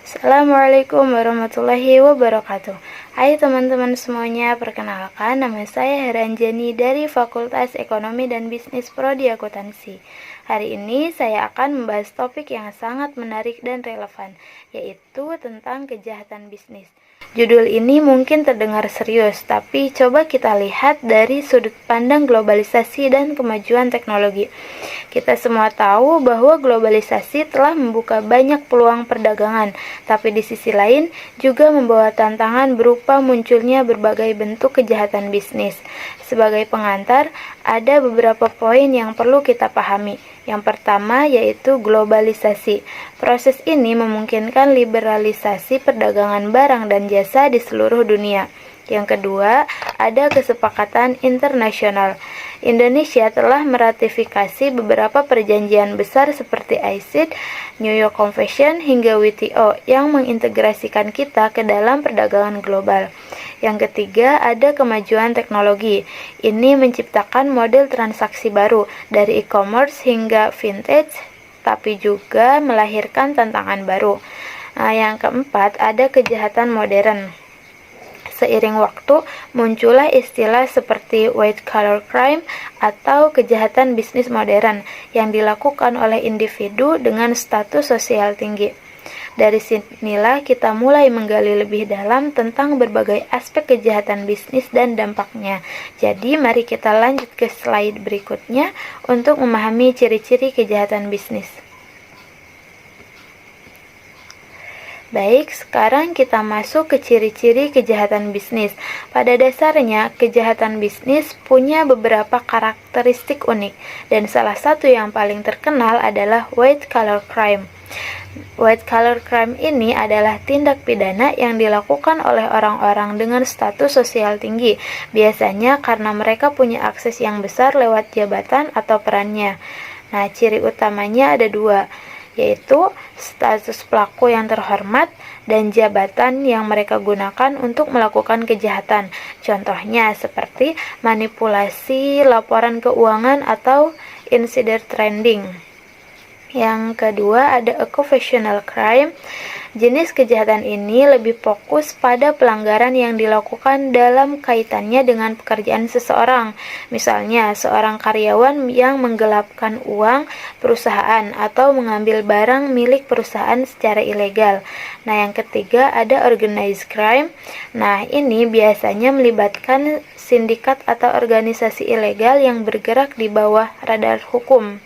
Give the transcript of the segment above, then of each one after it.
Assalamualaikum warahmatullahi wabarakatuh. Hai teman-teman semuanya, perkenalkan nama saya Heranjani dari Fakultas Ekonomi dan Bisnis Prodi Akuntansi. Hari ini saya akan membahas topik yang sangat menarik dan relevan, yaitu tentang kejahatan bisnis. Judul ini mungkin terdengar serius, tapi coba kita lihat dari sudut pandang globalisasi dan kemajuan teknologi. Kita semua tahu bahwa globalisasi telah membuka banyak peluang perdagangan, tapi di sisi lain juga membawa tantangan berupa munculnya berbagai bentuk kejahatan bisnis. Sebagai pengantar, ada beberapa poin yang perlu kita pahami. Yang pertama yaitu globalisasi. Proses ini memungkinkan liberalisasi perdagangan barang dan jasa di seluruh dunia. Yang kedua, ada kesepakatan internasional. Indonesia telah meratifikasi beberapa perjanjian besar seperti ICID, New York Convention, hingga WTO yang mengintegrasikan kita ke dalam perdagangan global. Yang ketiga, ada kemajuan teknologi. Ini menciptakan model transaksi baru dari e-commerce hingga vintage, tapi juga melahirkan tantangan baru. Yang keempat, ada kejahatan modern. Seiring waktu, muncullah istilah seperti white collar crime atau kejahatan bisnis modern yang dilakukan oleh individu dengan status sosial tinggi. Dari sinilah kita mulai menggali lebih dalam tentang berbagai aspek kejahatan bisnis dan dampaknya. Jadi mari kita lanjut ke slide berikutnya untuk memahami ciri-ciri kejahatan bisnis. Baik, sekarang kita masuk ke ciri-ciri kejahatan bisnis. Pada dasarnya, kejahatan bisnis punya beberapa karakteristik unik, dan salah satu yang paling terkenal adalah white collar crime. White collar crime ini adalah tindak pidana yang dilakukan oleh orang-orang dengan status sosial tinggi, biasanya karena mereka punya akses yang besar lewat jabatan atau perannya. Nah, ciri utamanya ada dua, yaitu status pelaku yang terhormat dan jabatan yang mereka gunakan untuk melakukan kejahatan. Contohnya seperti manipulasi laporan keuangan atau insider trading. Yang kedua ada occupational crime. Jenis kejahatan ini lebih fokus pada pelanggaran yang dilakukan dalam kaitannya dengan pekerjaan seseorang. Misalnya, seorang karyawan yang menggelapkan uang perusahaan atau mengambil barang milik perusahaan secara ilegal. Nah, yang ketiga ada organized crime. Nah, ini biasanya melibatkan sindikat atau organisasi ilegal yang bergerak di bawah radar hukum.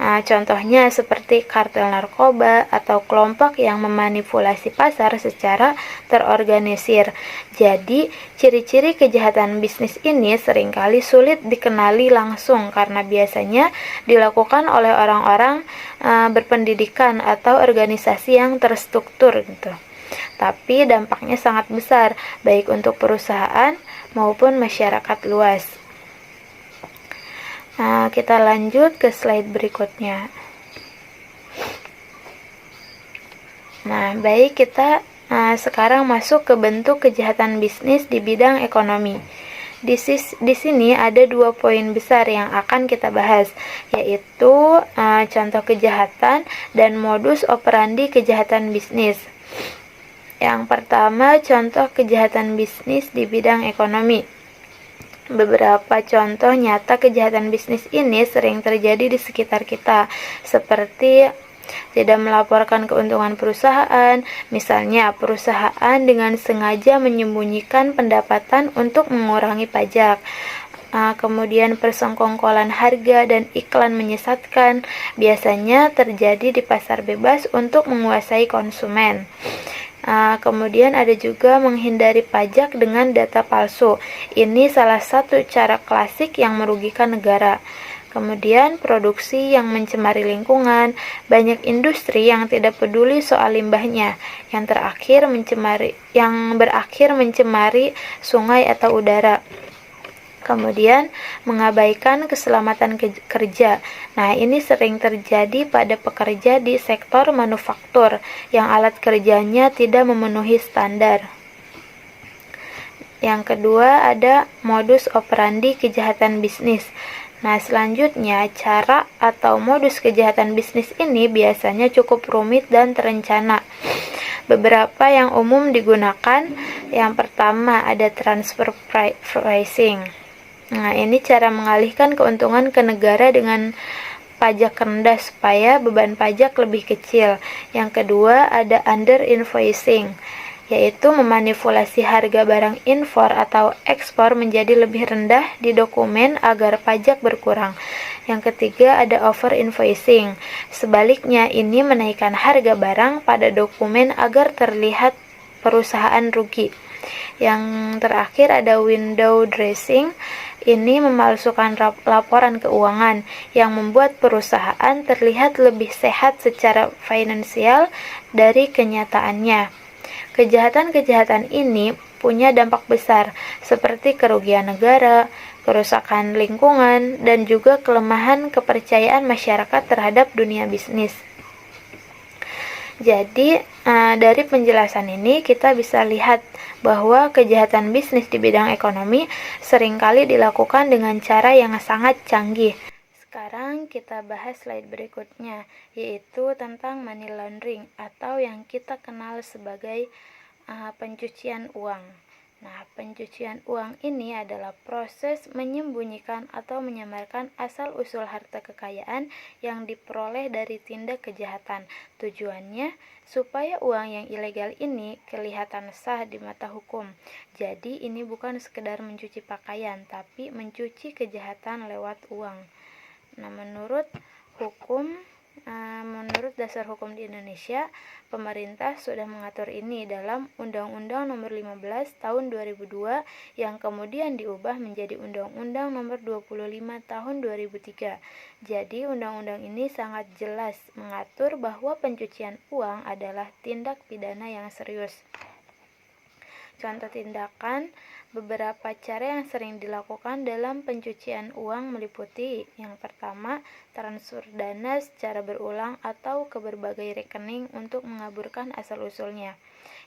Contohnya seperti kartel narkoba atau kelompok yang memanipulasi pasar secara terorganisir. Jadi, ciri-ciri kejahatan bisnis ini seringkali sulit dikenali langsung karena biasanya dilakukan oleh orang-orang berpendidikan atau organisasi yang terstruktur gitu. Tapi dampaknya sangat besar baik untuk perusahaan maupun masyarakat luas. Nah, kita lanjut ke slide berikutnya. Nah, baik, kita sekarang masuk ke bentuk kejahatan bisnis di bidang ekonomi. Di sini ada 2 poin besar yang akan kita bahas, yaitu contoh kejahatan dan modus operandi kejahatan bisnis. Yang pertama, contoh kejahatan bisnis di bidang ekonomi. Beberapa contoh nyata kejahatan bisnis ini sering terjadi di sekitar kita, seperti tidak melaporkan keuntungan perusahaan. Misalnya, perusahaan dengan sengaja menyembunyikan pendapatan untuk mengurangi pajak. Kemudian persengkongkolan harga dan iklan menyesatkan biasanya terjadi di pasar bebas untuk menguasai konsumen. Kemudian ada juga menghindari pajak dengan data palsu. Ini salah satu cara klasik yang merugikan negara. Kemudian produksi yang mencemari lingkungan. Banyak industri yang tidak peduli soal limbahnya, yang berakhir mencemari sungai atau udara. Kemudian mengabaikan keselamatan kerja. Nah, ini sering terjadi pada pekerja di sektor manufaktur yang alat kerjanya tidak memenuhi standar. Yang kedua ada modus operandi kejahatan bisnis. Nah, selanjutnya cara atau modus kejahatan bisnis ini biasanya cukup rumit dan terencana. Beberapa yang umum digunakan, yang pertama ada transfer pricing. Nah, ini cara mengalihkan keuntungan ke negara dengan pajak rendah supaya beban pajak lebih kecil. Yang kedua ada under invoicing, yaitu memanipulasi harga barang impor atau ekspor menjadi lebih rendah di dokumen agar pajak berkurang. Yang ketiga ada over invoicing. Sebaliknya, ini menaikkan harga barang pada dokumen agar terlihat perusahaan rugi. Yang terakhir ada window dressing. Ini memalsukan laporan keuangan yang membuat perusahaan terlihat lebih sehat secara finansial dari kenyataannya. Kejahatan-kejahatan ini punya dampak besar seperti kerugian negara, kerusakan lingkungan, dan juga kelemahan kepercayaan masyarakat terhadap dunia bisnis. Jadi, dari penjelasan ini kita bisa lihat bahwa kejahatan bisnis di bidang ekonomi seringkali dilakukan dengan cara yang sangat canggih. Sekarang kita bahas slide berikutnya, yaitu tentang money laundering atau yang kita kenal sebagai pencucian uang. Nah, pencucian uang ini adalah proses menyembunyikan atau menyamarkan asal-usul harta kekayaan yang diperoleh dari tindak kejahatan. Tujuannya supaya uang yang ilegal ini kelihatan sah di mata hukum. Jadi, ini bukan sekedar mencuci pakaian, tapi mencuci kejahatan lewat uang. Nah, menurut dasar hukum di Indonesia, pemerintah sudah mengatur ini dalam Undang-Undang Nomor 15 Tahun 2002 yang kemudian diubah menjadi Undang-Undang Nomor 25 Tahun 2003. Jadi, undang-undang ini sangat jelas mengatur bahwa pencucian uang adalah tindak pidana yang serius. Contoh tindakan, beberapa cara yang sering dilakukan dalam pencucian uang meliputi: yang pertama, transfer dana secara berulang atau ke berbagai rekening untuk mengaburkan asal-usulnya.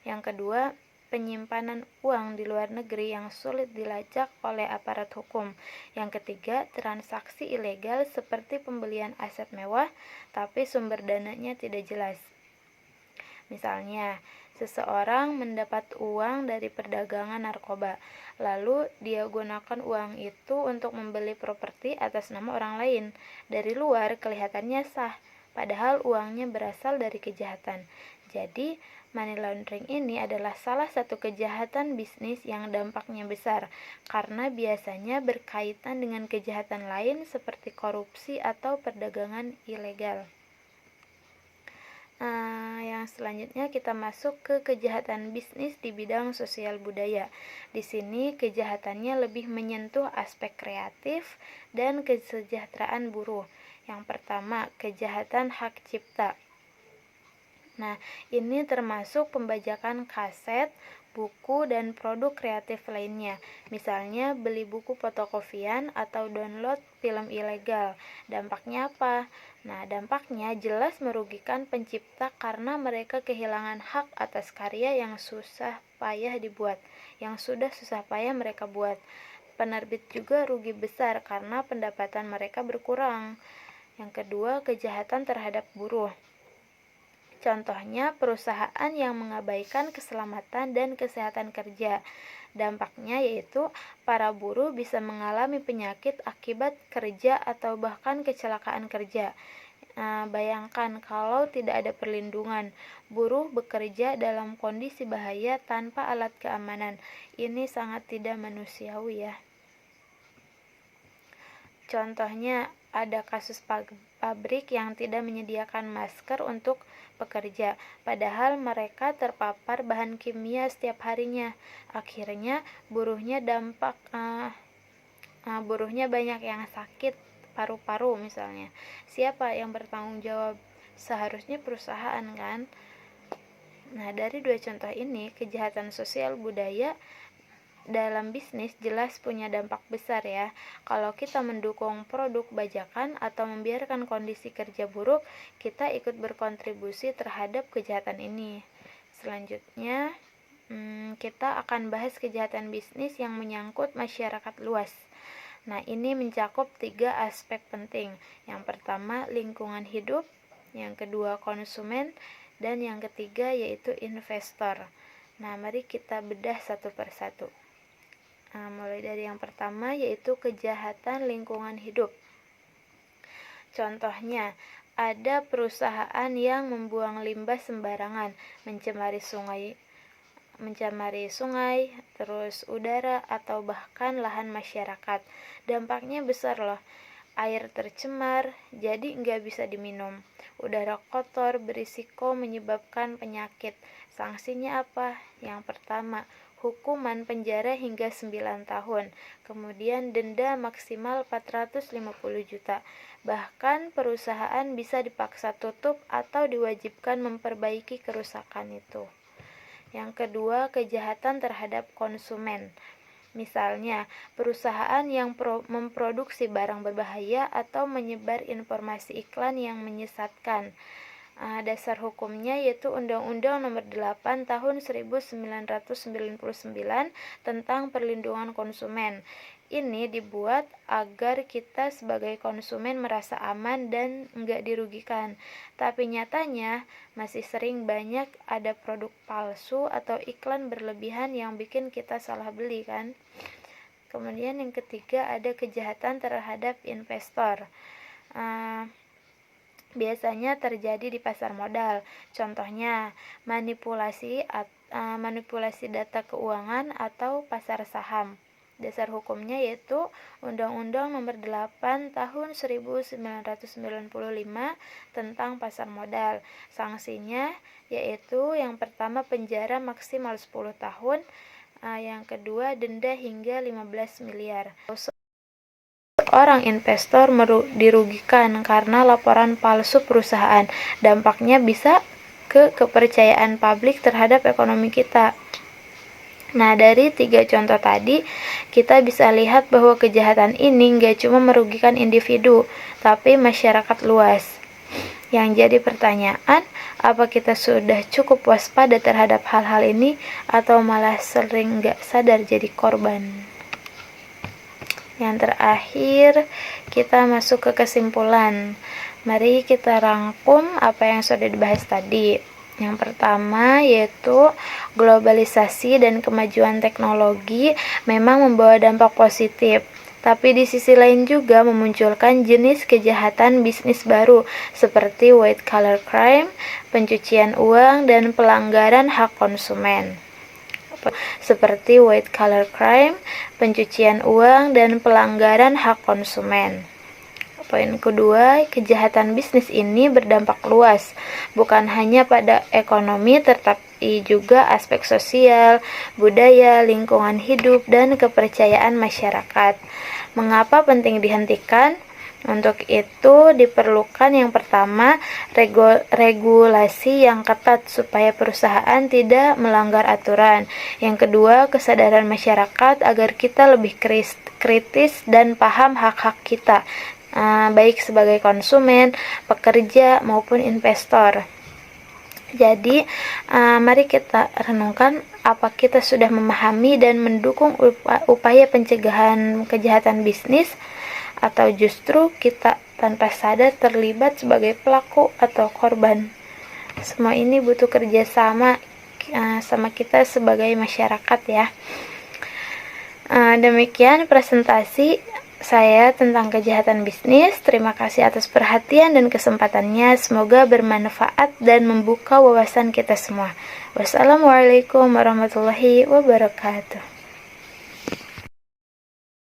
Yang kedua, penyimpanan uang di luar negeri yang sulit dilacak oleh aparat hukum. Yang ketiga, transaksi ilegal seperti pembelian aset mewah tapi sumber dananya tidak jelas. Misalnya, seseorang mendapat uang dari perdagangan narkoba, lalu dia gunakan uang itu untuk membeli properti atas nama orang lain. Dari luar kelihatannya sah, padahal uangnya berasal dari kejahatan. Jadi, money laundering ini adalah salah satu kejahatan bisnis yang dampaknya besar, karena biasanya berkaitan dengan kejahatan lain seperti korupsi atau perdagangan ilegal. Yang selanjutnya kita masuk ke kejahatan bisnis di bidang sosial budaya. Di sini kejahatannya lebih menyentuh aspek kreatif dan kesejahteraan buruh. Yang pertama, kejahatan hak cipta. Nah, ini termasuk pembajakan kaset, buku, dan produk kreatif lainnya. Misalnya beli buku fotokopian atau download film ilegal. Dampaknya apa? Nah, dampaknya jelas merugikan pencipta karena mereka kehilangan hak atas karya yang susah payah dibuat, yang sudah susah payah mereka buat. Penerbit juga rugi besar karena pendapatan mereka berkurang. Yang kedua, kejahatan terhadap buruh. Contohnya, perusahaan yang mengabaikan keselamatan dan kesehatan kerja. Dampaknya yaitu para buruh bisa mengalami penyakit akibat kerja atau bahkan kecelakaan kerja. Bayangkan kalau tidak ada perlindungan, buruh bekerja dalam kondisi bahaya tanpa alat keamanan. Ini sangat tidak manusiawi ya. Contohnya, ada kasus pabrik yang tidak menyediakan masker untuk pekerja, padahal mereka terpapar bahan kimia setiap harinya. Akhirnya buruhnya banyak yang sakit paru-paru misalnya. Siapa yang bertanggung jawab? Seharusnya perusahaan kan? Nah, dari dua contoh ini, kejahatan sosial budaya dalam bisnis jelas punya dampak besar ya. Kalau kita mendukung produk bajakan atau membiarkan kondisi kerja buruk, kita ikut berkontribusi terhadap kejahatan ini. Selanjutnya, kita akan bahas kejahatan bisnis yang menyangkut masyarakat luas. Nah, ini mencakup 3 aspek penting. Yang pertama, lingkungan hidup. Yang kedua, konsumen. Dan yang ketiga yaitu investor. Nah, mari kita bedah satu persatu. Mulai dari yang pertama yaitu kejahatan lingkungan hidup. Contohnya, ada perusahaan yang membuang limbah sembarangan, mencemari sungai, terus udara atau bahkan lahan masyarakat. Dampaknya besar loh. Air tercemar, jadi nggak bisa diminum. Udara kotor berisiko menyebabkan penyakit. Sanksinya apa? Yang pertama, hukuman penjara hingga 9 tahun. Kemudian denda maksimal 450 juta. Bahkan perusahaan bisa dipaksa tutup atau diwajibkan memperbaiki kerusakan itu. Yang kedua, kejahatan terhadap konsumen. Misalnya, perusahaan yang memproduksi barang berbahaya atau menyebar informasi iklan yang menyesatkan. Dasar hukumnya yaitu Undang-Undang Nomor 8 Tahun 1999 tentang Perlindungan Konsumen. Ini dibuat agar kita sebagai konsumen merasa aman dan enggak dirugikan. Tapi nyatanya masih sering banyak ada produk palsu atau iklan berlebihan yang bikin kita salah beli kan. Kemudian yang ketiga ada kejahatan terhadap investor. Biasanya terjadi di pasar modal. Contohnya manipulasi data keuangan atau pasar saham. Dasar hukumnya yaitu Undang-Undang Nomor 8 Tahun 1995 tentang pasar modal. Sanksinya yaitu yang pertama penjara maksimal 10 tahun, yang kedua denda hingga 15 miliar. Orang investor dirugikan karena laporan palsu perusahaan. Dampaknya bisa ke kepercayaan publik terhadap ekonomi kita. Nah, dari 3 contoh tadi, kita bisa lihat bahwa kejahatan ini nggak cuma merugikan individu, tapi masyarakat luas. Yang jadi pertanyaan, apa kita sudah cukup waspada terhadap hal-hal ini, atau malah sering nggak sadar jadi korban? Yang terakhir, kita masuk ke kesimpulan. Mari kita rangkum apa yang sudah dibahas tadi. Yang pertama yaitu globalisasi dan kemajuan teknologi memang membawa dampak positif, tapi di sisi lain juga memunculkan jenis kejahatan bisnis baru seperti white collar crime, pencucian uang, dan pelanggaran hak konsumen. Seperti white collar crime, pencucian uang, dan pelanggaran hak konsumen. Poin kedua, kejahatan bisnis ini berdampak luas, bukan hanya pada ekonomi tetapi juga aspek sosial, budaya, lingkungan hidup, dan kepercayaan masyarakat. Mengapa penting dihentikan? Untuk itu diperlukan yang pertama, regulasi yang ketat supaya perusahaan tidak melanggar aturan. Yang kedua, kesadaran masyarakat agar kita lebih kritis dan paham hak-hak kita, baik sebagai konsumen, pekerja, maupun investor. Jadi, mari kita renungkan apa kita sudah memahami dan mendukung upaya pencegahan kejahatan bisnis, atau justru kita tanpa sadar terlibat sebagai pelaku atau korban. Semua ini butuh kerjasama sama kita sebagai masyarakat ya. Demikian presentasi saya tentang kejahatan bisnis. Terima kasih atas perhatian dan kesempatannya. Semoga bermanfaat dan membuka wawasan kita semua. Wassalamualaikum warahmatullahi wabarakatuh.